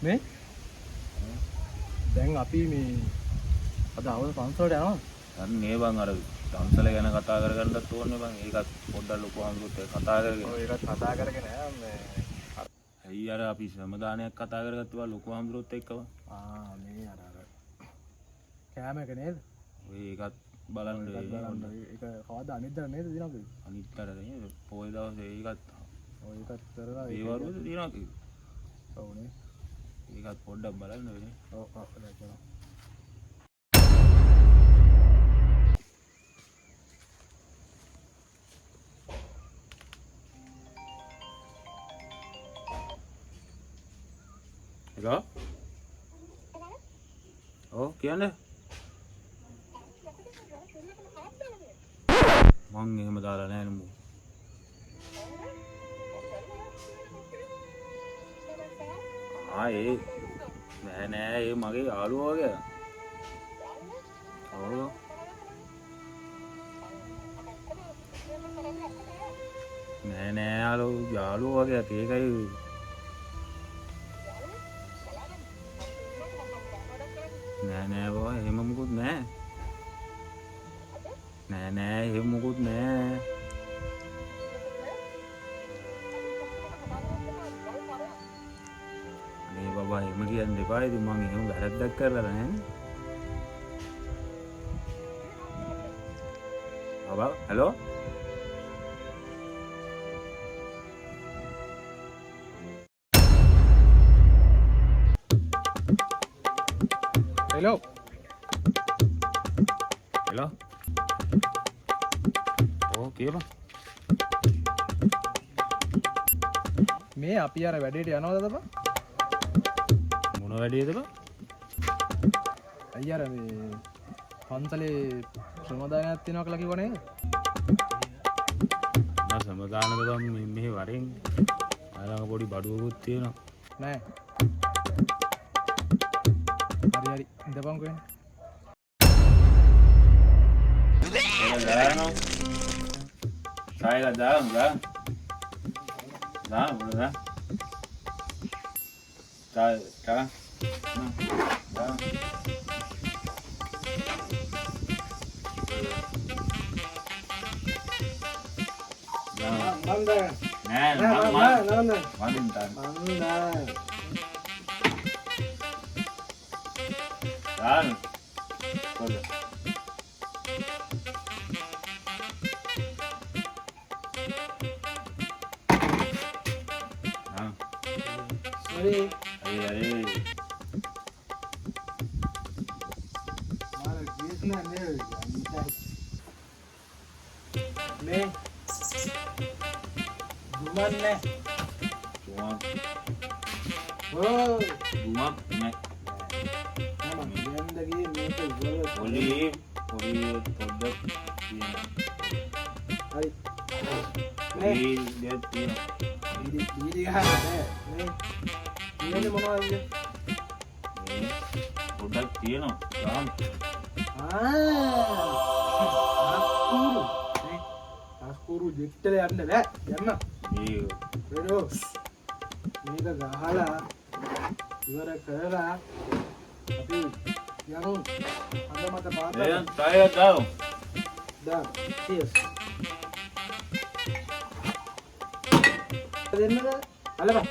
මේ දැන් අපි මේ අද අවුල් පන්සලට යනවා. අන්නේ බං අර දම්සල ගැන කතා කරගන්නත් ඕනේ බං. ඒකත් පොඩ්ඩක් ලොකු හම්බුත් කතා කරගෙන. ඔය ඒකත් කතා කරගෙන මේ ඇයි අර අපි සමදානයක් කතා කරගත්තා ලොකු හම්බුත් එක්කම. මේ අර කෑම එක නේද? ඔය ඒකත් බලන්න ඒක කවදා අනිද්දා නේද දිනක? අනිද්දාට නේද? පොය දවසේ ඒකත් ඔය ඒකත් කරලා ඒ වරුද දිනක. ඔව්නේ. ඒකත් පොඩ්ඩක් බලන්න වෙන්නේ. ඔව් දැක්කම. Hello? Oh, කියන්නේ? මං එහෙම දාලා නැහැ නමු. ඒ නෑ ඒ මගේ යාළුවා වගේ. ඔව්. නෑ යාළුවා වගේ ඒකයි. නෑ බෝ එහෙම මොකුත් නෑ. නෑ එහෙම මොකුත් නෑ. අනේ බබා එහෙම කියන්න එපා. ඉතින් මං එහෙම වැරද්දක් කරලා නෑනේ. බබා හලෝ. Hello. Hello. Oh, කියපන්. මේ අපි අර වැඩේට යනවද බං? මොන වැඩේද බං? අයියාර මේ පන්සලේ ශ්‍රමදානයක් තියෙනවා කියලා කිව්ව නේද? මම සමදානද බං මෙහි වරෙන් ආලංග පොඩි බඩුවකුත් තියෙනවා. නෑ. හරි ඉඳපන්කෝ එන්න. Dalam, saya dalam, dalam, dalam, dalam, dalam. Mandai. Askuru jittel yanne bෑ යන්න. මේක ගහලා ඉවර කරලා අපි යමු. හඳ මත පාතලා. Saya dalam. දාන්න. cheers. දෙන්නද? අලපන්.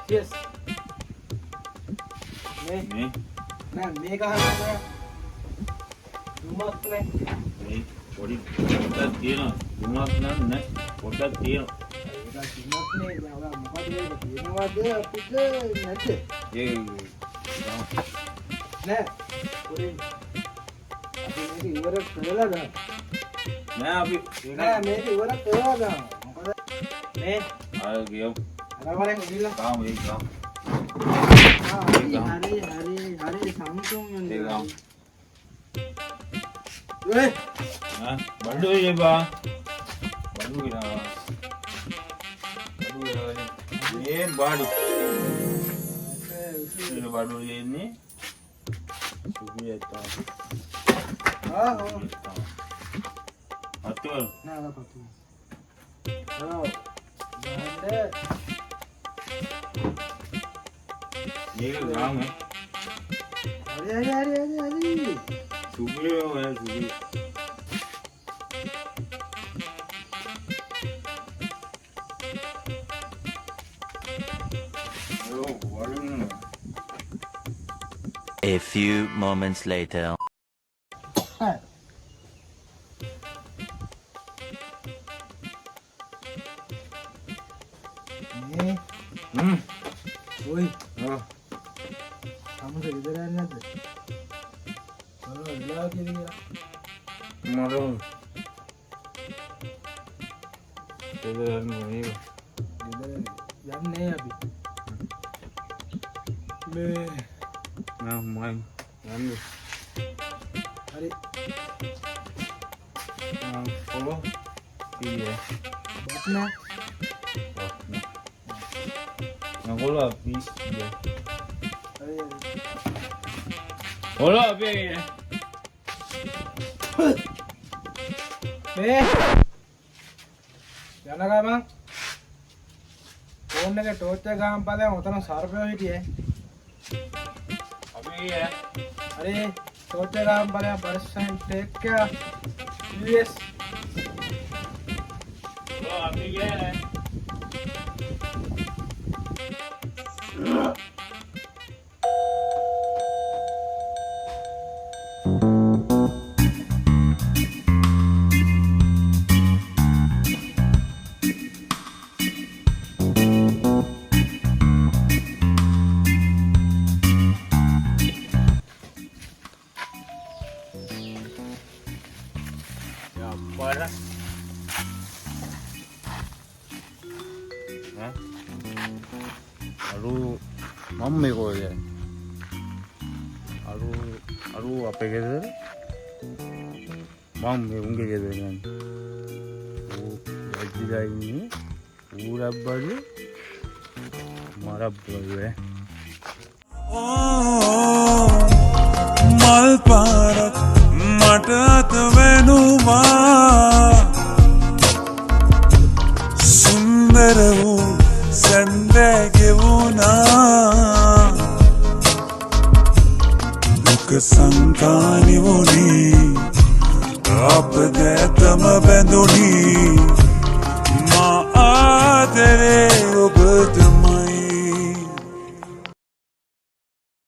cheers. Nih. Nah, මේක අහන්න. දුමක් නේ. මේ පොඩි පොඩ්ඩක් තියෙනවා. දුමක් නෑ පොඩ්ඩක් තියෙනවා. ඒක දුමක් නේ. දැන් මොකද මේක තියෙනවද අපිට නැද්ද? නෑ. පොඩි අපි මේක ඉවර කරලා දාන්න. නෑ අපි නෑ මේක ඉවර කරලා දාන්න. මොකද මේ ආයෙ ගියමු. අරවරෙන් ගිහලා ගාමු ඒක ගාමු. හරි සම්තුම් ඒක ගාමු. වේ බඩු ඒබා බඩු විනා මේ බඩු මේ බඩු එන්නේ සුබියත අත්වල නෑ අද පතු. ඔව්. දැන් මේක ගාම හරි. සුබිය ඔය සුබිය A few moments later. හරි. මේ ඔයි අමුද ඉදරන්නේ නැද්ද? වෙලා කියලා. මරෝ දෙදරන්න මේව යන්නේ අපි. මේ නම් මයින් යන්නේ හරි. පොලෝ ඉන්නේ බොත්නා. නගොලා පීස් හරි. ඔලා අපේ මේ යන ගමන් ෆෝන් එකේ ටෝච් එක ගහන් පදයන් උතන සර්පයෝ හිටියේ. අපි හරි ටෝච් එක ගහන් පදයන් පරිස්සම් ටේක් කෙයා. US ඔලා අපි ගියා para aru mamme ko ya aru ape gedera mamme unge gedera nan o yajira inni urabbali marabbalu මල් පාරක් මට අත වෙනුවා සුන්දර වූ සැන්දැගෙවුණා දුක සංකානි වුණී අප දැතම බැඳුණී මා ආදරේ ඔබ